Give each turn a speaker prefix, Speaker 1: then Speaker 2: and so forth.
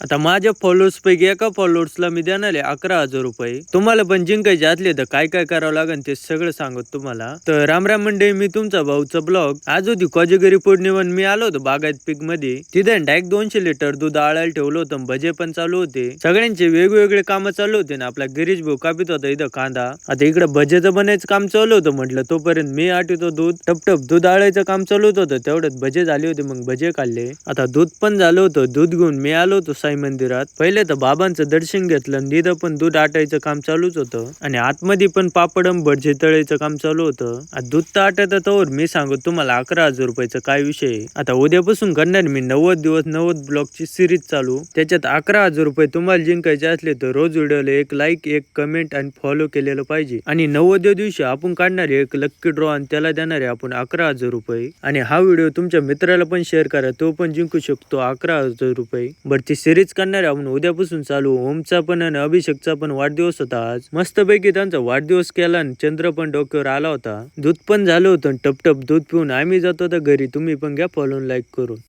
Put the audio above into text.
Speaker 1: आता माझ्या फॉलोअर्स पैकी एका फॉलोअर्सला मी देणार आहे 11,000 रुपये. तुम्हाला पण जिंकायचे असले तर काय काय करावं लागेल ते सगळं सांगत तुम्हाला. तर राम राम मंडळी, मी तुमचा भाऊचा ब्लॉग. आज होती कोजागिरी पौर्णिमा. मी आलो होतो बागायत पीक मध्ये. तिथे डायरेक्ट 200 लिटर दूध आळायला ठेवलं होतं. भजे पण चालू होते. सगळ्यांचे वेगवेगळे काम चालू होते ना. आपला गिरीश भाऊ कापित होता इथं कांदा. आता इकडे भजेचं बनायचं काम चालू होतं. म्हटलं तोपर्यंत मी आठवतो दूध टपटप दूध आळायचं काम चालू होतं. तेवढ्यात भजे झाले होते, मग भजे खाल्ले. आता दूध पण झालं होतं. दूध घेऊन मी आलो होतो साई मंदिरात. पहिले तर बाबांचं दर्शन घेतलं. तिथं पण दूध आटायचं काम चालूच होतं आणि आतमध्ये पण पापडम भजे तळायचं काम चालू होतं. दूध तर आटत तोवर मी सांगू तुम्हाला 11,000 रुपयाचं काय विषय. आता उद्यापासून करणार मी 90 दिवस 90 ब्लॉगची सिरीज चालू. त्याच्यात 11,000 रुपये तुम्हाला जिंकायचे असले तर रोज व्हिडिओला एक लाईक, एक कमेंट आणि फॉलो केलेलं पाहिजे. आणि 90व्या दिवशी आपण काढणार एक लक्की ड्रॉ आणि त्याला देणार आहे आपण 11,000 रुपये. आणि हा व्हिडिओ तुमच्या मित्राला पण शेअर करा, तो पण जिंकू शकतो 11,000 रुपये. बरं, ती सिरीज करणार आहे आपण उद्यापासून चालू. ओमचा पण आणि अभिषेकचा पण वाढदिवस होता आज. मस्तपैकी त्यांचा वाढदिवस केला आणि चंद्र पण डोक्यावर आला होता. दूध पण झालं होतं. टपटप दूध पिऊन आम्ही जातो आता घरी. तुम्ही पण घ्या फॉलो लाईक करून.